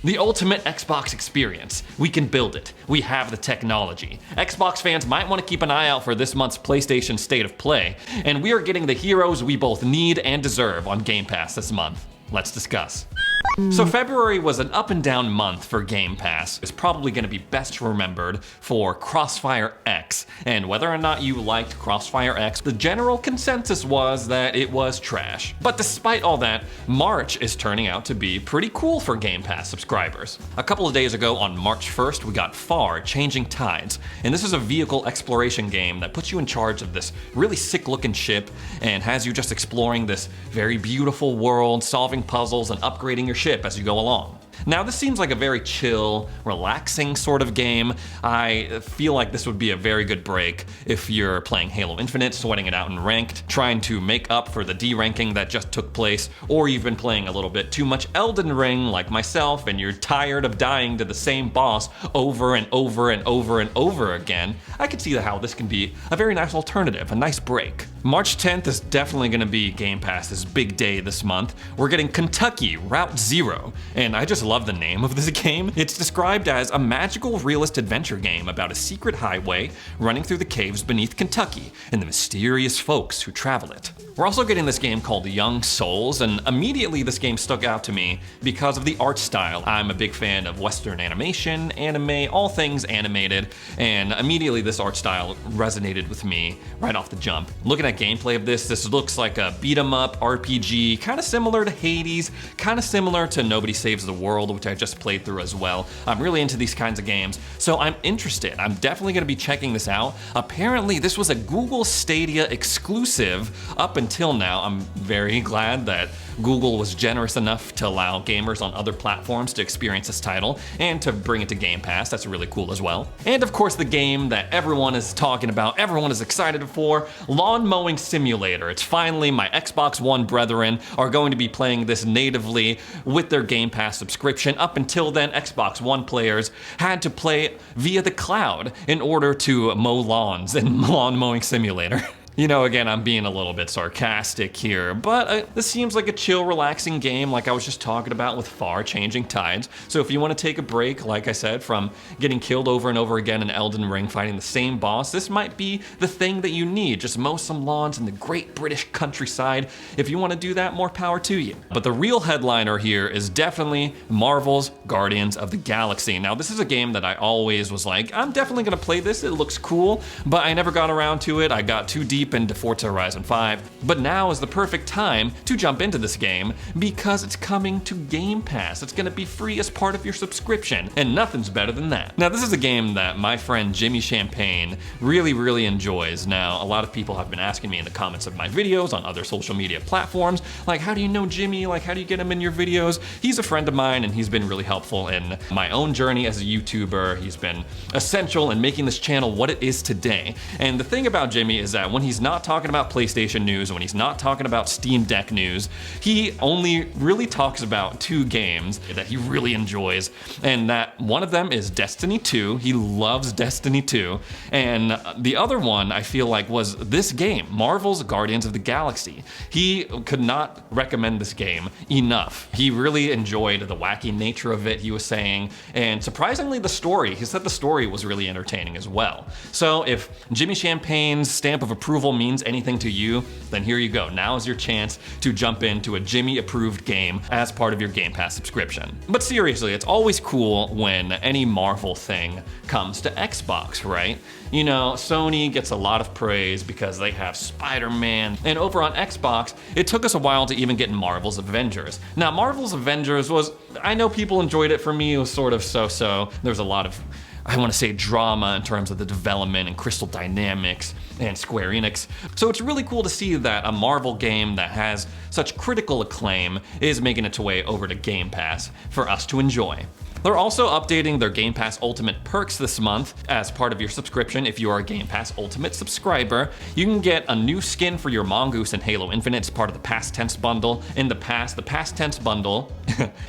The ultimate Xbox experience. We can build it. We have the technology. Xbox fans might want to keep an eye out for this month's PlayStation State of Play, and we are getting the heroes we both need and deserve on Game Pass this month. Let's discuss. So February was an up and down month for Game Pass. It's probably going to be best remembered for Crossfire X. And whether or not you liked Crossfire X, the general consensus was that it was trash. But despite all that, March is turning out to be pretty cool for Game Pass subscribers. A couple of days ago on March 1st, we got Far Changing Tides. And this is a vehicle exploration game that puts you in charge of this really sick looking ship and has you just exploring this very beautiful world, solving puzzles and upgrading your ship as you go along. Now, this seems like a very chill, relaxing sort of game. I feel like this would be a very good break if you're playing Halo Infinite, sweating it out in ranked, trying to make up for the deranking that just took place, or you've been playing a little bit too much Elden Ring like myself and you're tired of dying to the same boss over and over and over and over again. I could see how this can be a very nice alternative, a nice break. March 10th is definitely going to be Game Pass's big day this month. We're getting Kentucky Route Zero, and I just love the name of this game. It's described as a magical realist adventure game about a secret highway running through the caves beneath Kentucky and the mysterious folks who travel it. We're also getting this game called Young Souls, and immediately this game stuck out to me because of the art style. I'm a big fan of Western animation, anime, all things animated, and immediately this art style resonated with me right off the jump. Looking at gameplay of this looks like a beat 'em up RPG, kind of similar to Hades, kind of similar to Nobody Saves the World, which I just played through as well. I'm really into these kinds of games, so I'm interested. I'm definitely going to be checking this out. Apparently, this was a Google Stadia exclusive up until now. I'm very glad that Google was generous enough to allow gamers on other platforms to experience this title and to bring it to Game Pass. That's really cool as well. And of course, the game that everyone is talking about, everyone is excited for, Lawn Mowing Simulator. It's finally, my Xbox One brethren are going to be playing this natively with their Game Pass subscription. Up until then, Xbox One players had to play via the cloud in order to mow lawns in Lawn Mowing Simulator. You know, again, I'm being a little bit sarcastic here, but this seems like a chill, relaxing game like I was just talking about with Far Changing Tides. So if you want to take a break, like I said, from getting killed over and over again in Elden Ring fighting the same boss, this might be the thing that you need. Just mow some lawns in the great British countryside. If you want to do that, more power to you. But the real headliner here is definitely Marvel's Guardians of the Galaxy. Now, this is a game that I always was like, I'm definitely going to play this. It looks cool, but I never got around to it. I got too deep into Forza Horizon 5, but now is the perfect time to jump into this game because it's coming to Game Pass. It's going to be free as part of your subscription, and nothing's better than that. Now, this is a game that my friend Jimmy Champagne really enjoys. Now, a lot of people have been asking me in the comments of my videos on other social media platforms, like, how do you know Jimmy? Like, how do you get him in your videos? He's a friend of mine, and he's been really helpful in my own journey as a YouTuber. He's been essential in making this channel what it is today. And the thing about Jimmy is that when he's not talking about PlayStation news, when he's not talking about Steam Deck news, he only really talks about two games that he really enjoys, and that one of them is Destiny 2. He loves Destiny 2, and the other one I feel like was this game, Marvel's Guardians of the Galaxy. He could not recommend this game enough. He really enjoyed the wacky nature of it, he was saying, and surprisingly the story. He said the story was really entertaining as well. So if Jimmy Champagne's stamp of approval means anything to you, then here you go. Now is your chance to jump into a Jimmy approved game as part of your Game Pass subscription. But seriously, it's always cool when any Marvel thing comes to Xbox, right? You know, Sony gets a lot of praise because they have Spider-Man, and over on Xbox, it took us a while to even get Marvel's Avengers. Now, Marvel's Avengers was, I know people enjoyed it. For me, it was sort of so-so. There's a lot of, I want to say, drama in terms of the development and Crystal Dynamics and Square Enix. So it's really cool to see that a Marvel game that has such critical acclaim is making its way over to Game Pass for us to enjoy. They're also updating their Game Pass Ultimate perks this month. As part of your subscription, if you are a Game Pass Ultimate subscriber, you can get a new skin for your Mongoose in Halo Infinite. It's part of the past tense bundle. In the past tense bundle,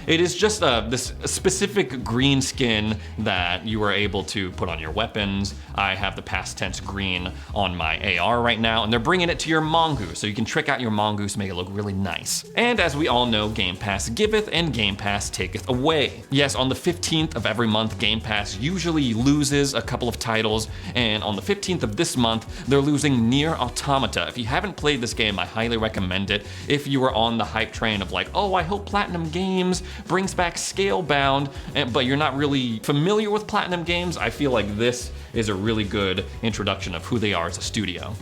it is just this specific green skin that you are able to put on your weapons. I have the past tense green on my AR right now, and they're bringing it to your Mongoose, so you can trick out your Mongoose, make it look really nice. And as we all know, Game Pass giveth and Game Pass taketh away. Yes, on the 15th of every month, Game Pass usually loses a couple of titles, and on the 15th of this month, they're losing Nier Automata. If you haven't played this game, I highly recommend it. If you are on the hype train of like, oh, I hope Platinum Games brings back Scalebound, but you're not really familiar with Platinum Games, I feel like this is a really good introduction of who they are as a studio.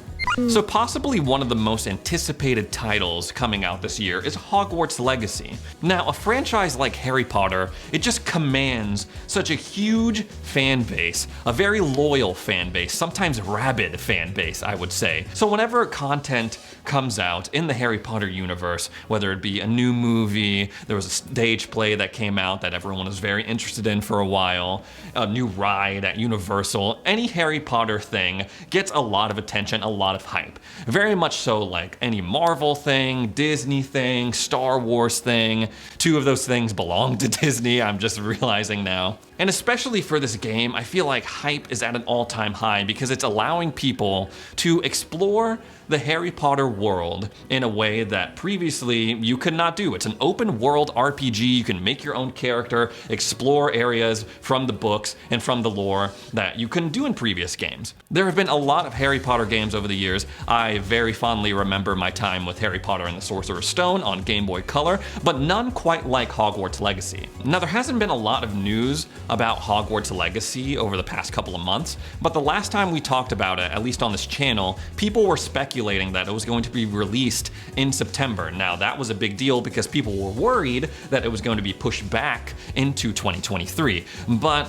So possibly one of the most anticipated titles coming out this year is Hogwarts Legacy. Now, a franchise like Harry Potter, it just commands such a huge fan base, a very loyal fan base, sometimes rabid fan base, I would say. So whenever content comes out in the Harry Potter universe, whether it be a new movie, there was a stage play that came out that everyone was very interested in for a while, a new ride at Universal, any Harry Potter thing gets a lot of attention, a lot of hype. Very much so like any Marvel thing, Disney thing, Star Wars thing. Two of those things belong to Disney, I'm just realizing now. And especially for this game, I feel like hype is at an all-time high because it's allowing people to explore the Harry Potter world in a way that previously you could not do. It's an open world RPG. You can make your own character, explore areas from the books and from the lore that you couldn't do in previous games. There have been a lot of Harry Potter games over the years. I very fondly remember my time with Harry Potter and the Sorcerer's Stone on Game Boy Color, but none quite like Hogwarts Legacy. Now, there hasn't been a lot of news about Hogwarts Legacy over the past couple of months, but the last time we talked about it, at least on this channel, people were speculating that it was going to be released in September. Now, that was a big deal because people were worried that it was going to be pushed back into 2023, but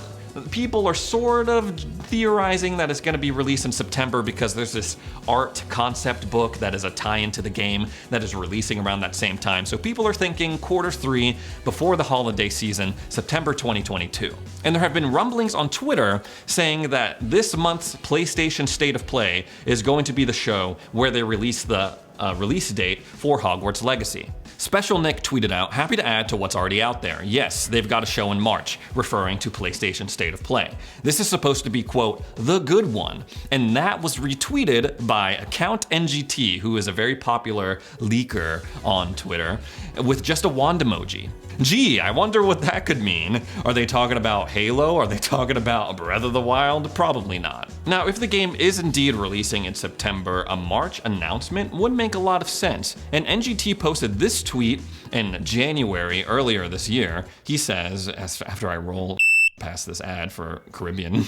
people are sort of theorizing that it's going to be released in September because there's this art concept book that is a tie-in to the game that is releasing around that same time. So people are thinking Q3 before the holiday season, September 2022. And there have been rumblings on Twitter saying that this month's PlayStation State of Play is going to be the show where they release the release date for Hogwarts Legacy. Special Nick tweeted out, happy to add to what's already out there. Yes, they've got a show in March, referring to PlayStation State of Play. This is supposed to be, quote, the good one. And that was retweeted by account NGT, who is a very popular leaker on Twitter, with just a wand emoji. Gee, I wonder what that could mean. Are they talking about Halo? Are they talking about Breath of the Wild? Probably not. Now, if the game is indeed releasing in September, a March announcement would make a lot of sense. And NGT posted this tweet in January earlier this year. He says, after I roll past this ad for Caribbean,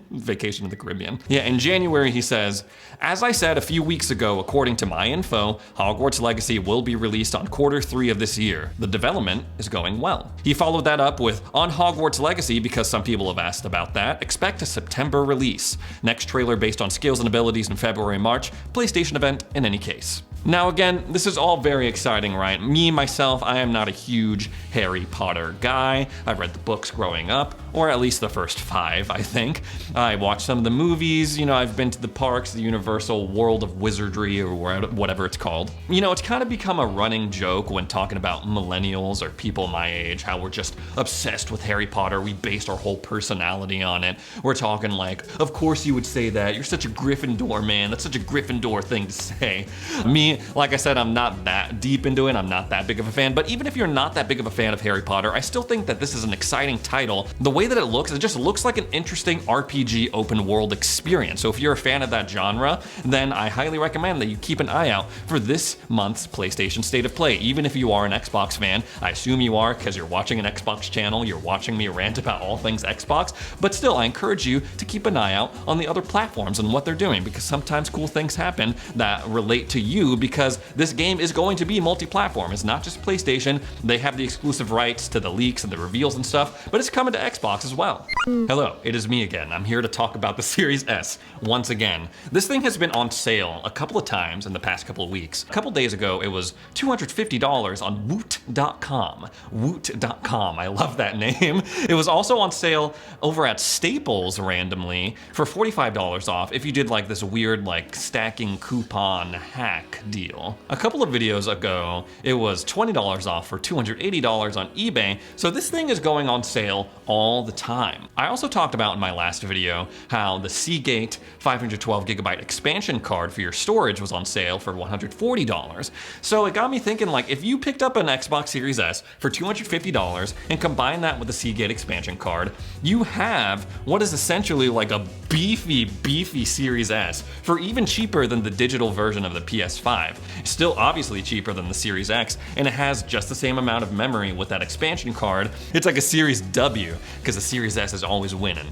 Vacation to the Caribbean. Yeah, in January he says, as I said a few weeks ago, according to my info, Hogwarts Legacy will be released on Q3 of this year. The development is going well. He followed that up with, on Hogwarts Legacy, because some people have asked about that, expect a September release. Next trailer based on skills and abilities in February, March, PlayStation event in any case. Now again, this is all very exciting, right? Me, myself, I am not a huge Harry Potter guy. I've read the books growing up, or at least the first 5, I think. I watched some of the movies, I've been to the parks, the Universal World of Wizardry, or whatever it's called. It's kind of become a running joke when talking about millennials or people my age, how we're just obsessed with Harry Potter. We based our whole personality on it. We're talking like, of course you would say that. You're such a Gryffindor, man. That's such a Gryffindor thing to say. Me, like I said, I'm not that deep into it. I'm not that big of a fan. But even if you're not that big of a fan of Harry Potter, I still think that this is an exciting title. The way that it just looks like an interesting RPG open world experience. So if you're a fan of that genre, then I highly recommend that you keep an eye out for this month's PlayStation State of Play. Even if you are an Xbox fan, I assume you are because you're watching an Xbox channel, you're watching me rant about all things Xbox, but still I encourage you to keep an eye out on the other platforms and what they're doing because sometimes cool things happen that relate to you because this game is going to be multi-platform. It's not just PlayStation. They have the exclusive rights to the leaks and the reveals and stuff, but it's coming to Xbox as well. Hello, it is me again. I'm here to talk about the Series S once again. This thing has been on sale a couple of times in the past couple of weeks. A couple days ago, it was $250 on Woot.com. Woot.com, I love that name. It was also on sale over at Staples randomly for $45 off if you did like this weird like stacking coupon hack deal. A couple of videos ago, it was $20 off for $280 on eBay, so this thing is going on sale all the time. I also talked about in my last video how the Seagate 512GB expansion card for your storage was on sale for $140. So it got me thinking, like, if you picked up an Xbox Series S for $250 and combine that with the Seagate expansion card, you have what is essentially like a beefy Series S for even cheaper than the digital version of the PS5. Still obviously cheaper than the Series X, and it has just the same amount of memory with that expansion card. It's like a Series W, because the Series S is always winning.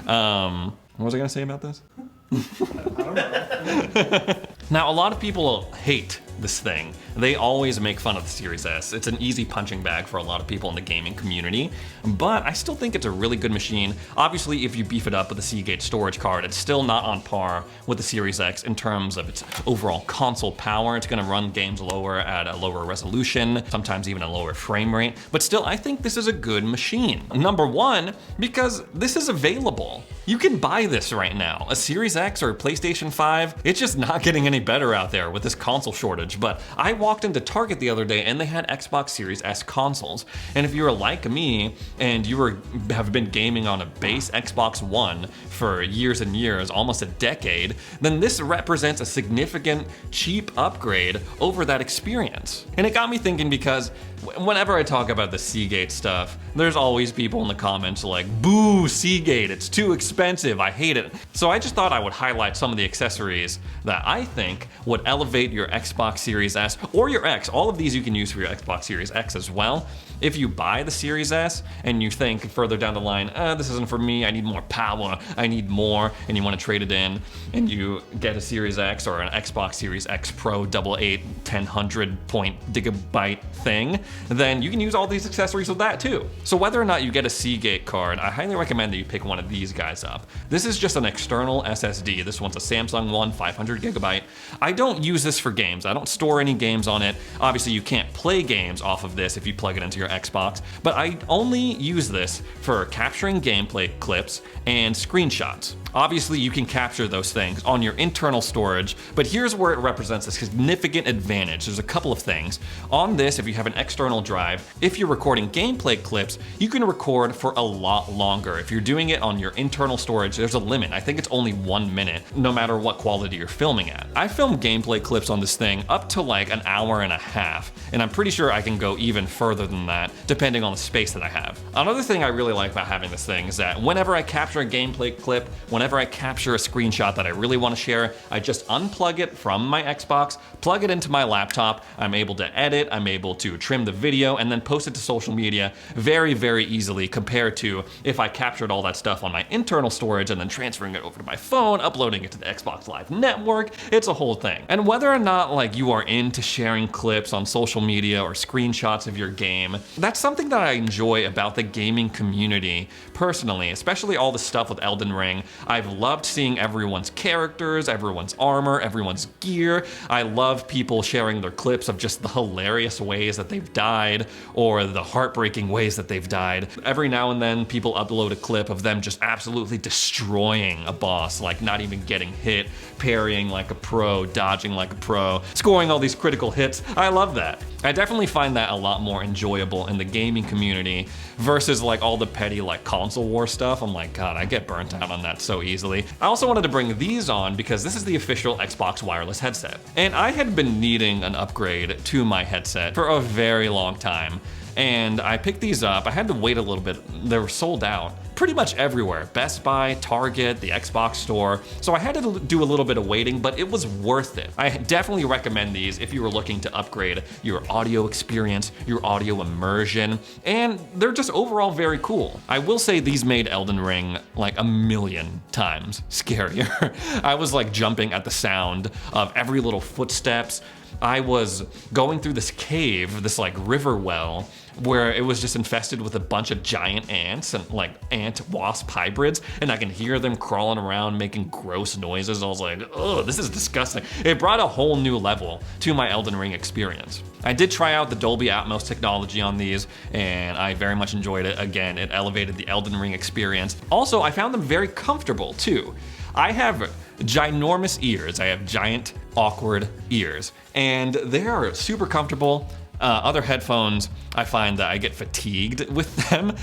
What was I gonna say about this? I don't know. Now, a lot of people hate this thing. They always make fun of the Series S. It's an easy punching bag for a lot of people in the gaming community, but I still think it's a really good machine. Obviously, if you beef it up with a Seagate storage card, it's still not on par with the Series X in terms of its overall console power. It's gonna run games lower at a lower resolution, sometimes even a lower frame rate, but still, I think this is a good machine. Number one, because this is available. You can buy this right now. A Series X or a PlayStation 5, it's just not getting any better out there with this console shortage. But I walked into Target the other day and they had Xbox Series S consoles. And if you're like me and have been gaming on a base Xbox One for years and years, almost a decade, then this represents a significant cheap upgrade over that experience. And it got me thinking, because whenever I talk about the Seagate stuff, there's always people in the comments like, boo, Seagate, it's too expensive, I hate it. So I just thought I would highlight some of the accessories that I think would elevate your Xbox Series S or your X. All of these you can use for your Xbox Series X as well. If you buy the Series S and you think further down the line, this isn't for me, I need more power, I need more, and you want to trade it in, and you get a Series X or an Xbox Series X Pro 1080 thing, then you can use all these accessories with that too. So whether or not you get a Seagate card, I highly recommend that you pick one of these guys up. This is just an external SSD. This one's a Samsung one, 500GB. I don't use this for games. I don't store any games on it. Obviously, you can't play games off of this if you plug it into your Xbox, but I only use this for capturing gameplay clips and screenshots. Obviously, you can capture those things on your internal storage, but here's where it represents a significant advantage. There's a couple of things. On this, if you have an external drive, if you're recording gameplay clips, you can record for a lot longer. If you're doing it on your internal storage, there's a limit. I think it's only 1 minute, no matter what quality you're filming at. I filmed gameplay clips on this thing up to like an hour and a half, and I'm pretty sure I can go even further than that, depending on the space that I have. Another thing I really like about having this thing is that whenever I capture a gameplay clip, whenever I capture a screenshot that I really want to share, I just unplug it from my Xbox, plug it into my laptop, I'm able to edit, I'm able to trim the video, and then post it to social media very, very easily, compared to if I captured all that stuff on my internal storage and then transferring it over to my phone, uploading it to the Xbox Live network. It's a whole thing. And whether or not like you are into sharing clips on social media or screenshots of your game, that's something that I enjoy about the gaming community personally, especially all the stuff with Elden Ring. I've loved seeing everyone's characters, everyone's armor, everyone's gear. I love people sharing their clips of just the hilarious ways that they've died or the heartbreaking ways that they've died. Every now and then people upload a clip of them just absolutely destroying a boss, like not even getting hit, parrying like a pro, dodging like a pro, scoring all these critical hits. I love that. I definitely find that a lot more enjoyable in the gaming community versus like all the petty like console war stuff. I'm like, God, I get burnt out on that so easily. I also wanted to bring these on because this is the official Xbox wireless headset. And I had been needing an upgrade to my headset for a very long time. And I picked these up. I had to wait a little bit. They were sold out pretty much everywhere. Best Buy, Target, the Xbox store. So I had to do a little bit of waiting, but it was worth it. I definitely recommend these if you were looking to upgrade your audio experience, your audio immersion, and they're just overall very cool. I will say these made Elden Ring like 1,000,000 times scarier. I was like jumping at the sound of every little footsteps, I was going through this cave, this like river well, where it was just infested with a bunch of giant ants and like ant wasp hybrids, and I can hear them crawling around making gross noises. I was like, oh, this is disgusting. It brought a whole new level to my Elden Ring experience. I did try out the Dolby Atmos technology on these, and I very much enjoyed it. Again, it elevated the Elden Ring experience. Also, I found them very comfortable too. I have ginormous ears. I have giant, awkward ears, and they are super comfortable. Other headphones, I find that I get fatigued with them.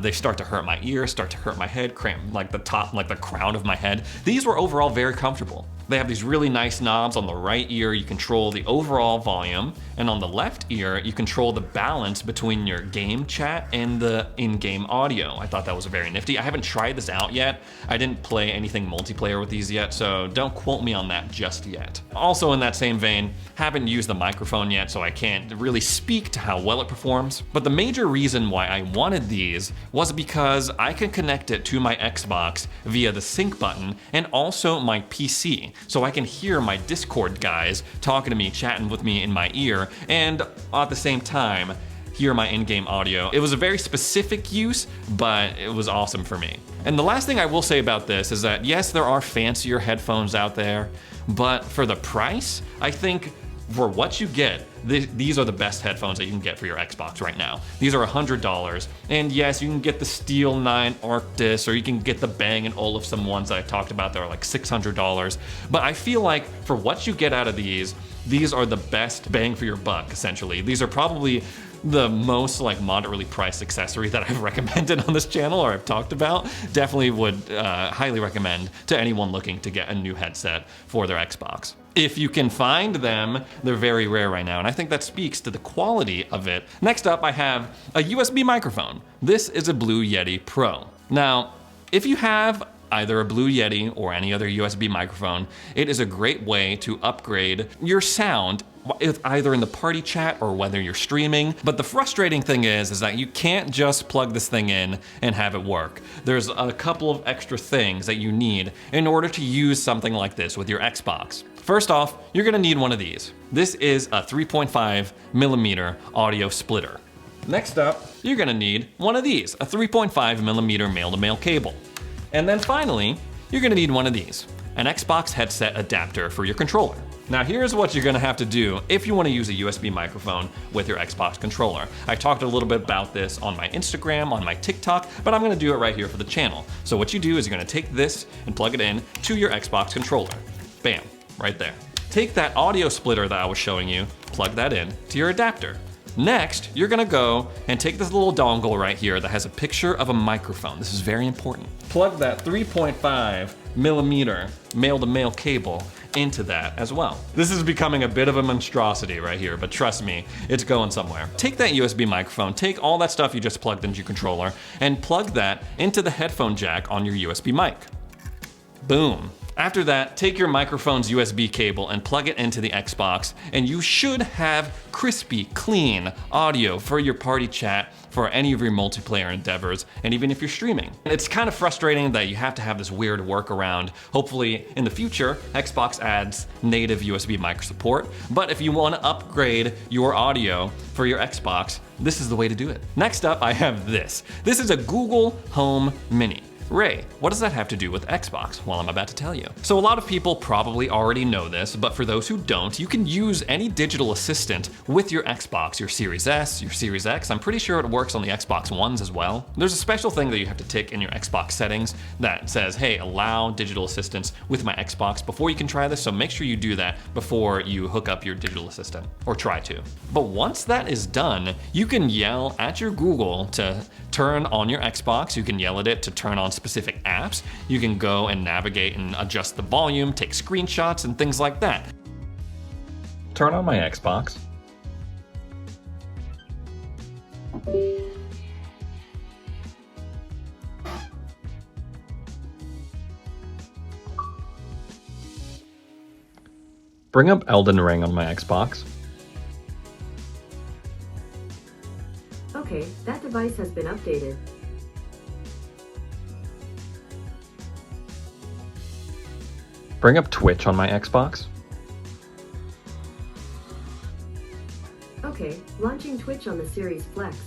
They start to hurt my ears, start to hurt my head, cramp like the top, like the crown of my head. These were overall very comfortable. They have these really nice knobs. On the right ear, you control the overall volume, and on the left ear, you control the balance between your game chat and the in-game audio. I thought that was very nifty. I haven't tried this out yet. I didn't play anything multiplayer with these yet, so don't quote me on that just yet. Also in that same vein, haven't used the microphone yet, so I can't really speak to how well it performs. But the major reason why I wanted these was because I can connect it to my Xbox via the sync button and also my PC. So I can hear my Discord guys talking to me, chatting with me in my ear, and at the same time, hear my in-game audio. It was a very specific use, but it was awesome for me. And the last thing I will say about this is that yes, there are fancier headphones out there, but for the price, I think for what you get, these are the best headphones that you can get for your Xbox right now. These are $100, and yes, you can get the Steel 9 Arctis, or you can get the Bang & Olufsen ones that I talked about that are like $600. But I feel like for what you get out of these are the best bang for your buck, essentially. These are probably the most like moderately priced accessory that I've recommended on this channel or I've talked about. Definitely would highly recommend to anyone looking to get a new headset for their Xbox. If you can find them, they're very rare right now, and I think that speaks to the quality of it. Next up, I have a USB microphone. This is a Blue Yeti Pro. Now, if you have either a Blue Yeti or any other USB microphone, it is a great way to upgrade your sound, either in the party chat or whether you're streaming. But the frustrating thing is that you can't just plug this thing in and have it work. There's a couple of extra things that you need in order to use something like this with your Xbox. First off, you're gonna need one of these. This is a 3.5mm audio splitter. Next up, you're gonna need one of these, a 3.5mm male-to-male cable. And then finally, you're gonna need one of these, an Xbox headset adapter for your controller. Now here's what you're gonna have to do if you wanna use a USB microphone with your Xbox controller. I talked a little bit about this on my Instagram, on my TikTok, but I'm gonna do it right here for the channel. So what you do is you're gonna take this and plug it in to your Xbox controller. Bam, right there. Take that audio splitter that I was showing you, plug that in to your adapter. Next, you're gonna go and take this little dongle right here that has a picture of a microphone. This is very important. Plug that 3.5mm male-to-male cable into that as well. This is becoming a bit of a monstrosity right here, but trust me, it's going somewhere. Take that USB microphone, take all that stuff you just plugged into your controller, and plug that into the headphone jack on your USB mic. Boom. After that, take your microphone's USB cable and plug it into the Xbox, and you should have crispy, clean audio for your party chat, for any of your multiplayer endeavors, and even if you're streaming. It's kind of frustrating that you have to have this weird workaround. Hopefully in the future, Xbox adds native USB mic support, but if you want to upgrade your audio for your Xbox, this is the way to do it. Next up, I have this. This is a Google Home Mini. Ray, what does that have to do with Xbox? Well, I'm about to tell you. So a lot of people probably already know this, but for those who don't, you can use any digital assistant with your Xbox, your Series S, your Series X. I'm pretty sure it works on the Xbox Ones as well. There's a special thing that you have to tick in your Xbox settings that says, hey, allow digital assistance with my Xbox before you can try this, so make sure you do that before you hook up your digital assistant, or try to. But once that is done, you can yell at your Google to turn on your Xbox, you can yell at it to turn on specific apps, you can go and navigate and adjust the volume, take screenshots and things like that. Turn on my Xbox. Bring up Elden Ring on my Xbox. Okay, that device has been updated. Bring up Twitch on my Xbox. Okay, launching Twitch on the Series Flex.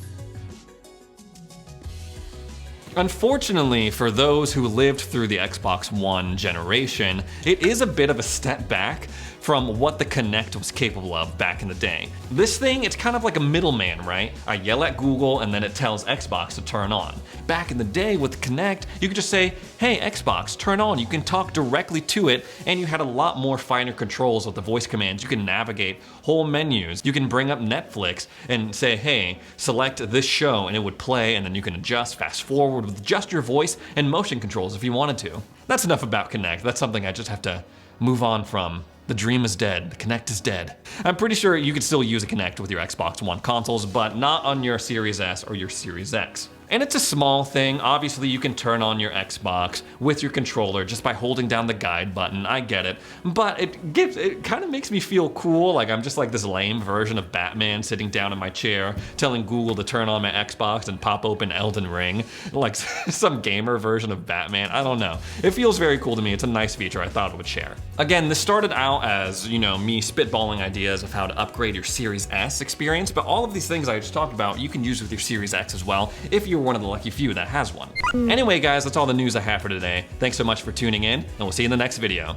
Unfortunately, for those who lived through the Xbox One generation, it is a bit of a step back from what the Kinect was capable of back in the day. This thing, it's kind of like a middleman, right? I yell at Google and then it tells Xbox to turn on. Back in the day with the Kinect, you could just say, hey Xbox, turn on. You can talk directly to it, and you had a lot more finer controls with the voice commands. You can navigate whole menus. You can bring up Netflix and say, hey, select this show, and it would play, and then you can adjust, fast forward with just your voice and motion controls if you wanted to. That's enough about Kinect. That's something I just have to move on from. The dream is dead, the Kinect is dead. I'm pretty sure you could still use a Kinect with your Xbox One consoles, but not on your Series S or your Series X. And it's a small thing. Obviously, you can turn on your Xbox with your controller just by holding down the guide button. I get it. But it kind of makes me feel cool. Like I'm just like this lame version of Batman sitting down in my chair, telling Google to turn on my Xbox and pop open Elden Ring. Like some gamer version of Batman. I don't know. It feels very cool to me. It's a nice feature I thought I would share. Again, this started out as, you know, me spitballing ideas of how to upgrade your Series S experience, but all of these things I just talked about, you can use with your Series X as well, if you're one of the lucky few that has one. Anyway, guys, that's all the news I have for today. Thanks so much for tuning in, and we'll see you in the next video.